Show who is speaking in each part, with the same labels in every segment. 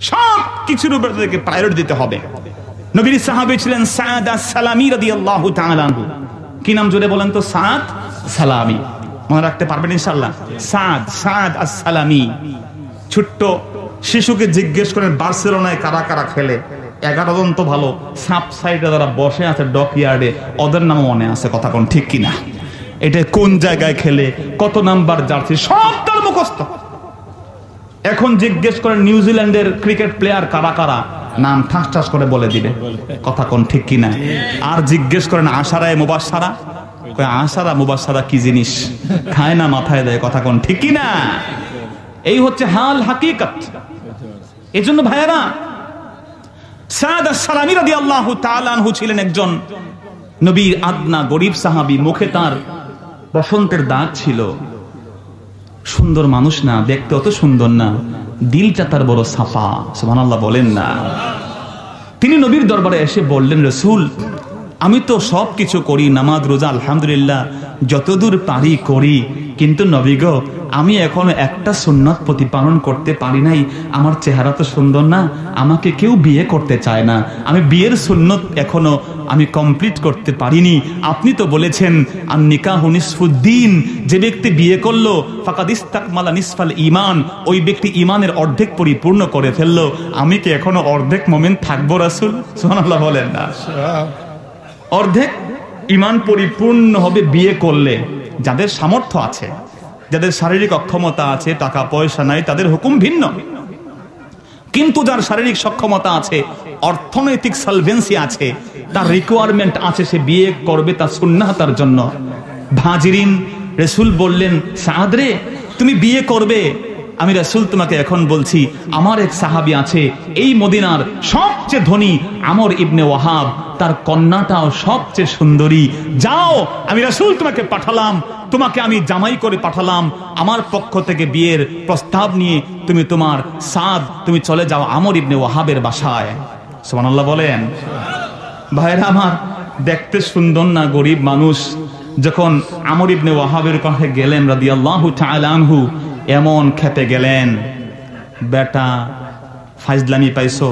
Speaker 1: সব কিছুর উপর তাদেরকে প্রায়োরিটি দিতে হবে। নবীর সাহাবী ছিলেন সাদ আস-সালামি রাদিয়াল্লাহু তাআলা আনহু। কি নাম জোরে বলেন তো? সাদ সালামি। মনে রাখতে পারবেন ইনশাআল্লাহ? সাদ আস-সালামি। ছোট্ট শিশুকে জিজ্ঞেস করেন বার্সেলোনায় কারা কারা খেলে, 11 জন তো ভালো, সাপ সাইডে যারা বসে আছে ডকইয়ার্ডে ওদের নাম মনে আছে, কথা কোন ঠিক কিনা? এটা কোন জায়গায় খেলে, কত নাম্বার জার্সি, সব তার মুখস্থ। এখন জিজ্ঞেস করেন নিউজিল্যান্ডের ক্রিকেট প্লেয়ার কারা কারা, নাম ঠাস ঠাস করে বলে দিবে, কথা কোন ঠিক কিনা? আর জিজ্ঞেস করেন আশারায়ে মুবাশশারা, কই আশারা মুবাশশারা কি জিনিস, খায় না মাথায় দেয়, কথা কোন ঠিক কিনা? এই হচ্ছে হাল হাকিকত। এজন্য ভাইয়েরা, সাদ আস-সালামি রাদিয়াল্লাহু তাআলা আনহু ছিলেন একজন নবীর আদনা গরীব সাহাবী। মুখে তার বসন্তের দাগ ছিল। সুন্দর মানুষ না, দেখতে অত সুন্দর না, দিলটা তার বড় সাফা, সুবহানাল্লাহ বলেন না। তিনি নবীর দরবারে এসে বললেন, রাসূল আমি তো সব কিছু করি, নামাজ রোজা আলহামদুলিল্লাহ যতদূর পারি করি, কিন্তু নবী গো আমি এখনো একটা সুন্নাত প্রতিপালন করতে পারি নাই। আমার চেহারা তো সুন্দর না, আমাকে কেউ বিয়ে করতে চায় না, আমি বিয়ের সুন্নত এখনো আমি কমপ্লিট করতে পারিনি। আপনি তো বলেছেন আন নিকাহু নিসফুদ্দিন, যে ব্যক্তি বিয়ে করলো ফাকাদ ইস্তাকমালা নিসফাল ঈমান, ওই ব্যক্তি ঈমানের অর্ধেক পরিপূর্ণ করে ফেললো। আমি কি এখনো অর্ধেক মুমিন থাকবো রাসূল? সুবহানাল্লাহ বলেন না। অর্ধেক ঈমান পরিপূর্ণ হবে বিয়ে করলে। যাদের সামর্থ্য আছে, যাদের শারীরিক অক্ষমতা আছে, টাকা পয়সা নাই, তাদের হুকুম ভিন্ন। কিন্তু যার শারীরিক সক্ষমতা আছে, অর্থনৈতিক সলভেন্সি আছে, তার রিকোয়ারমেন্ট আছে, সে বিয়ে করবে, তার সুন্নাহ তার জন্য। ভাজিরিন, রাসূল বললেন সাদ রে তুমি বিয়ে করবে? আমি রাসূল তোমাকে এখন বলছি, আমার এক সাহাবী আছে এই মদিনার সবচেয়ে ধনী আমর ইবনে ওয়াহাব, তার কন্যাটাও সবচেয়ে সুন্দরী। যাও, আমি রাসূল তোমাকে পাঠালাম, তোমাকে আমি জামাই করে পাঠালাম, আমার পক্ষ থেকে বিয়ের প্রস্তাব নিয়ে তুমি তোমার সাদ তুমি চলে যাও আমর ইবনে ওয়াহাবের বাসায়। সুবহানাল্লাহ বলেন। ভাইরা আমার, দেখতে সুন্দর না, গরিব মানুষ। যখন আমর ইবনে ওয়াহাবের কাছে গেলেন রাদিয়াল্লাহু তাআলা আনহু, এমন খেপে গেলেন, বেটা ফাইজলামি পাইছো,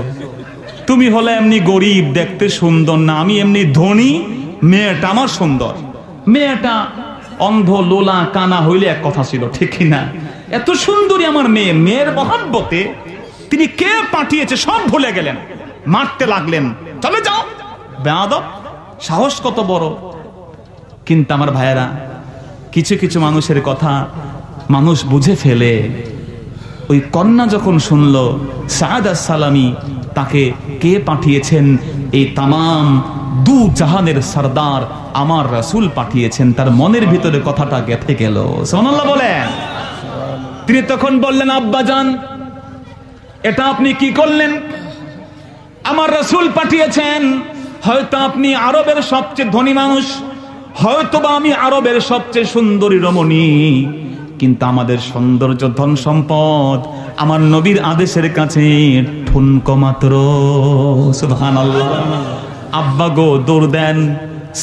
Speaker 1: তুমি হলে এমনি গরিব, দেখতে সুন্দর না, আমি এমনি ধনী, মেয়েটা আমার সুন্দর। মেয়েটা অন্ধ লোলা কানা হইলে এক কথা ছিল, ঠিক না? এত সুন্দরী আমার মেয়ে, মেয়ের মহব্বতে তিনি কে পাঠিয়েছে সব ভুলে গেলেন, মারতে লাগলেন, চলে যাও বেয়াদব, সাহস কত বড়। কিন্তু আমার ভাইয়েরা, কিছু কিছু মানুষের কথা মানুষ বুঝে ফেলে। ওই কন্যা যখন শুনলো সাদ আস-সালামি তাকে কে পাঠিয়েছেন, এই তামাম দু জাহানের সরদার আমার রাসূল পাঠিয়েছেন, তার মনের ভিতরে কথাটা গেঁথে গেল। সুবহানাল্লাহ বলেন। তিনি তখন বললেন, আব্বাজান এটা আপনি কি করলেন? আমার রাসূল পাঠিয়েছেন, হয়তো আপনি আরবের সবচেয়ে ধনী মানুষ, হয়তোবা আমি আরবের সবচেয়ে সুন্দরী রমণী, কিন্তু আমাদের সৌন্দর্য ধন সম্পদ আমার নবীর আদেশের কাছে ঠুনকো মাত্র। সুবহানাল্লাহ। আব্বা গো দৌড় দেন,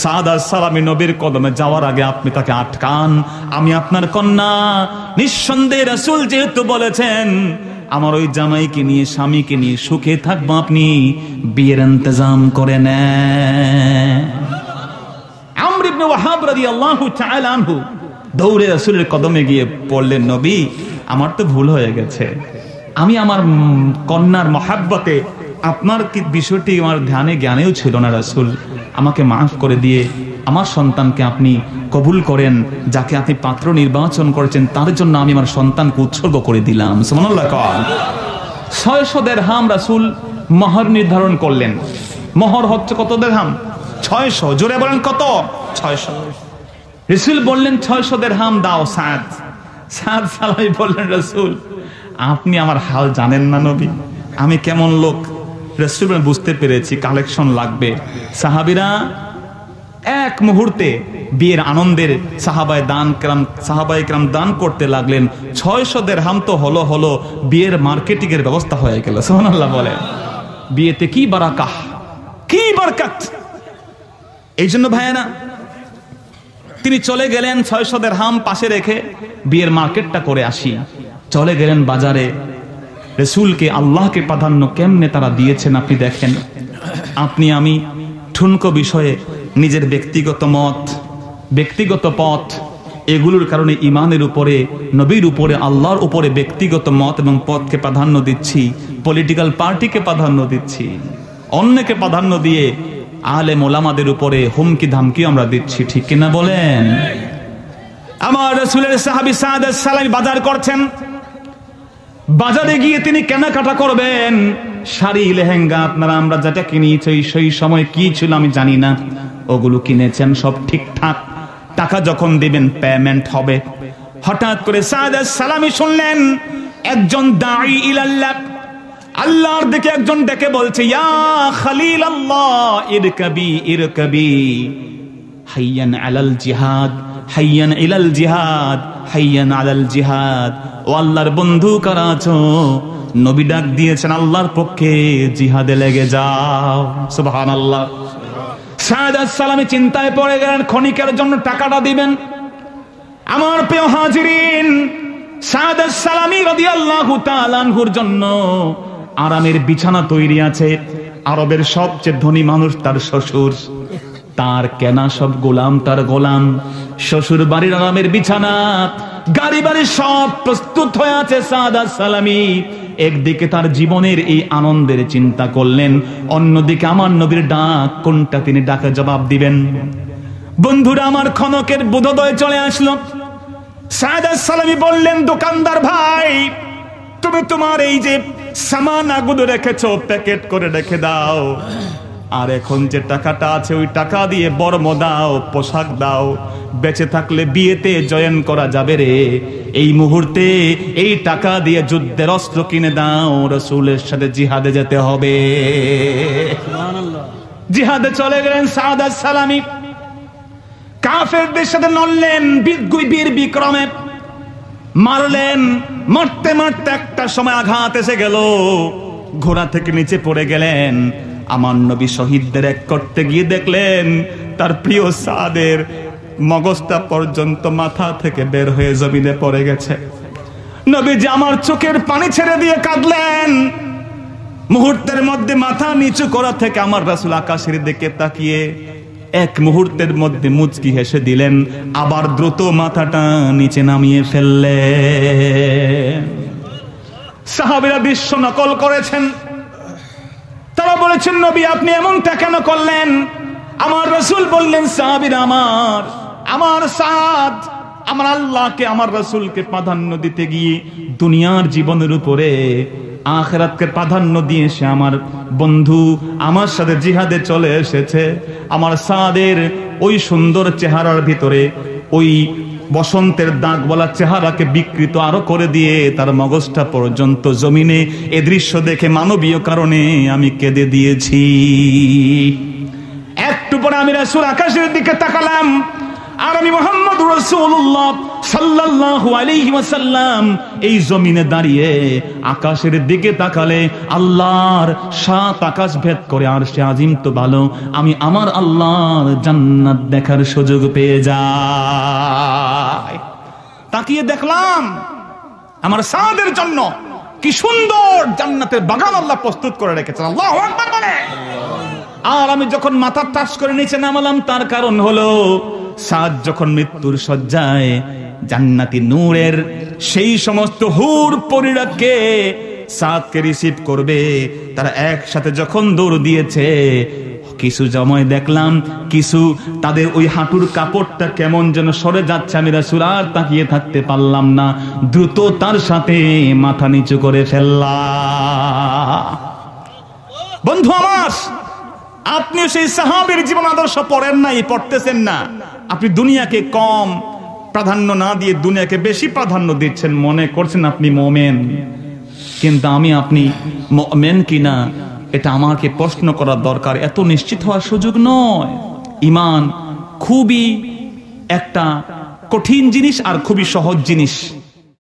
Speaker 1: সাদ আস-সালামি নবীর কদমে যাওয়ার আগে আপনি তাকে আটকান, আমি আপনার কন্যা। নিঃসন্দেহে রাসূল যেহেতু বলেছেন আমার ওই জামাইকে নিয়ে, স্বামীকে নিয়ে সুখে থাকবো, আপনি বিয়ের ইন্তজাম করে নেন। আমর ইবনে ওয়াহাব রাদিয়াল্লাহু তাআলা আনহু দৌড়ে রাসূলের কদমে গিয়ে পড়লেন, নবী আমার তো ভুল হয়ে গেছে, আমি আমার কন্যার মহাব্বতে আপনার কি বিষয়টি আমার ধ্যানে জ্ঞানেও ছিল না রাসূল, আমাকে মাফ করে দিয়ে আমার সন্তানকে আপনি কবুল করেন, যাকে আপনি পাত্র নির্বাচন করেছেন তার জন্য আমি আমার সন্তানকে উৎসর্গ করে দিলাম। সুবহানাল্লাহ। 600 দিরহাম রাসূল মোহর নির্ধারণ করলেন। মোহর হচ্ছে কত দিরহাম? 600। জোরে বলেন কত? 600। রাসূল বললেন 600 দিরহাম দাও সাদ। সাদ সালামি বললেন, রাসূল আপনি আমার হাল জানেন না নবী, আমি কেমন লোক। রাসূল বুঝতে পেরেছি কালেকশন লাগবে। সাহাবীরা এক মুহূর্তে বিয়ের আনন্দের সাহাবায়ে কেরাম দান করতে লাগলেন। 600 দিরহাম তো হলো, বিয়ের মার্কেটিং এর ব্যবস্থা হয়ে গেল। সুবহানাল্লাহ বলে। বিয়েতে কি বারাকাহ, কি বরকত। এই জন্য ভাইয়েরা, তিনি চলে গেলেন 600 দিরহাম পাশে রেখে বিয়ের মার্কেটটা করে আসি। চলে গেলেন বাজারে, রাসূলকে, আল্লাহকে প্রাধান্য কেমনে তারা দিয়েছেন আপনি দেখেন। আপনি আমি ঠুনকো বিষয়ে নিজের ব্যক্তিগত মত, ব্যক্তিগত পথ, এগুলোর কারণে ইমানের উপরে, নবীর উপরে, আল্লাহর উপরে ব্যক্তিগত মত এবং পথকে প্রাধান্য দিচ্ছি, পলিটিক্যাল পার্টিকে প্রাধান্য দিচ্ছি, অন্যকে প্রাধান্য দিয়ে আলেম ওলামাদের উপরে হুমকি ধামকি আমরা দিচ্ছি, ঠিক কিনা বলেন? আমার রাসূলের সাহাবী সাদ আস-সালামী বাজার করছেন, বাজারে গিয়ে তিনি কেনাকাটা করবেন, শাড়ি লেহেঙ্গা আপনারা আমরা যেটা কিনেছি সেই সময় কি ছিল আমি জানি না, ওগুলো কিনেছেন সব ঠিকঠাক, টাকা যখন দিবেন পেমেন্ট হবে। হঠাৎ করে সাদ আস-সালামী শুনলেন একজন দাঈ ইলাল্লাহ, আল্লাহর দিকে একজন ডেকে বলছে, ইয়া খলিল আল্লাহ ইরকাবি ইরকাবি হাইয়ান আলাল জিহাদ হাইয়ান ইলাল জিহাদ হাইয়ান আলাল জিহাদ। ও আল্লাহর বন্ধু কারা আছো, নবী ডাক দিয়েছেন আল্লাহর পক্ষে, জিহাদে লেগে যাও। সুবহানাল্লাহ। সাদ আস-সালামী চিন্তায় পড়ে গেলেন, ক্ষণিকের জন্য টাকাটা দিবেন। আমার প্রিয় হাজিরিন, সাদ আস-সালামী রাদিয়াল্লাহু তাআলা আনহুর জন্য আরামের বিছানা তৈরি আছে। আরবের সবচেয়ে ধনী মানুষ তার শ্বশুর, তার কেনা সব গোলাম, তার গোলাম। শ্বশুর বাড়ির আরামের বিছানা, গাড়ি বাড়ি সব প্রস্তুত হয়ে আছে। সাদ আস-সালামী একদিকে তার জীবনের এই আনন্দের চিন্তা করলেন, অন্যদিকে আমার নবীর ডাক, কোনটা তিনি ডাকে জবাব দিবেন। বন্ধুরা আমার, ক্ষণকের বোধোদয় চলে আসলো। সাদ আস-সালামী বললেন, দোকানদার ভাই, তুমি তোমার এই যে সামান আগুন রেখেছো প্যাকেট করে রেখে দাও, আর এখন যে টাকাটা আছে ওই টাকা দিয়ে বর্ম দাও, পোশাক দাও, বেঁচে থাকলে বিয়েতে জয়েন করা যাবে রে। এই মুহূর্তে এই টাকা দিয়ে যুদ্ধের অস্ত্র কিনে দাও, রাসূলের সাথে জিহাদে যেতে হবে। জিহাদে চলে গেলেন সাদ আস-সালামী। কাফেরদের সাথে লড়লেন বীর বিক্রমে, মারলেন। মারতে মারতে একটা সময় আঘাত এসে গেল, ঘোড়া থেকে নিচে পড়ে গেলেন। আমার নবী শহীদদের এক করতে গিয়ে দেখলেন তার প্রিয় সাদের মগজটা পর্যন্ত মাথা থেকে বের হয়ে জমিনে পড়ে গেছে। নবীজি আমার চোখের পানি ছেড়ে দিয়ে কাঁদলেন। মুহূর্তের মধ্যে মাথা নিচু করা থেকে আমার রাসূল আকাশের দিকে তাকিয়ে এক মুহূর্তের মধ্যে মুচকি হেসে দিলেন, আবার দ্রুত মাথাটা নিচে নামিয়ে ফেললেন। সাহাবীরা দৃশ্য নকল করেছেন। তারা বলেছেন, নবী আপনি এমনটা কেন করলেন? আমার রাসূল বললেন, সাহাবীরা আমার সাদ আমার আল্লাহকে, আমার রাসূলকে প্রাধান্য দিতে গিয়ে দুনিয়ার জীবনের উপরে আখিরাতকে প্রাধান্য দিয়ে সে আমার বন্ধু আমার সাথে জিহাদে চলে এসেছে। আমার সাদের ওই সুন্দর চেহারার ভিতরে ওই বসন্তের দাগ বলা চেহারাকে বিকৃত আরো করে দিয়ে তার মগজটা পর্যন্ত জমিনে এ দৃশ্য দেখে মানবীয় কারণে আমি কেঁদে দিয়েছি। একটু পরে আমি রাসূল আকাশের দিকে তাকালাম, আর আমি মুহাম্মদ রাসূলুল্লাহ সাল্লাল্লাহু আলাইহি ওয়াসাল্লাম এই জমিনে দাঁড়িয়ে আকাশের দিকে তাকালে আল্লাহর সাত আকাশ ভেদ করে আরশে আজিম তো ভালো, আমি আমার আল্লাহর জান্নাত দেখার সুযোগ পেয়ে যাই। তাকিয়ে দেখলাম আমার সাদের জন্য কি সুন্দর জান্নাতের বাগান আল্লাহ প্রস্তুত করে রেখেছেন। আল্লাহু আকবার বলে। আর আমি যখন মাথা টাচ করে নিচে নামালাম, তার কারণ হলো সাদ যখন মৃত্যুর শয্যায় জান্নাতি নূরের সেই সমস্ত হুর পরীরাকে সাদকে রিসিভ করবে, তারা একসাথে যখন দৌড় দিয়েছে, কিছু সময় দেখলাম কিছু তাদের ওই হাঁটুর কাপড়টা কেমন যেন সরে যাচ্ছে। আমি রাসূল আর তাকিয়ে থাকতে পারলাম না, দ্রুত তার সাথে মাথা নিচু করে ফেললাম। বন্ধু আমার, আপনি সেই সাহাবীর জীবন আদর্শ পড়েন নাই, পড়তেছেন না। আপনি দুনিয়াকে কম প্রাধান্য না দিয়ে দুনিয়াকে বেশি প্রাধান্য দিচ্ছেন, মনে করছেন আপনি মুমিন। কিন্তু আমি আপনি মুমিন কিনা এটা আমাকে প্রশ্ন করার দরকার, এত নিশ্চিত হওয়ার সুযোগ নয়। ঈমান খুবই একটা কঠিন জিনিস আর খুবই সহজ জিনিস।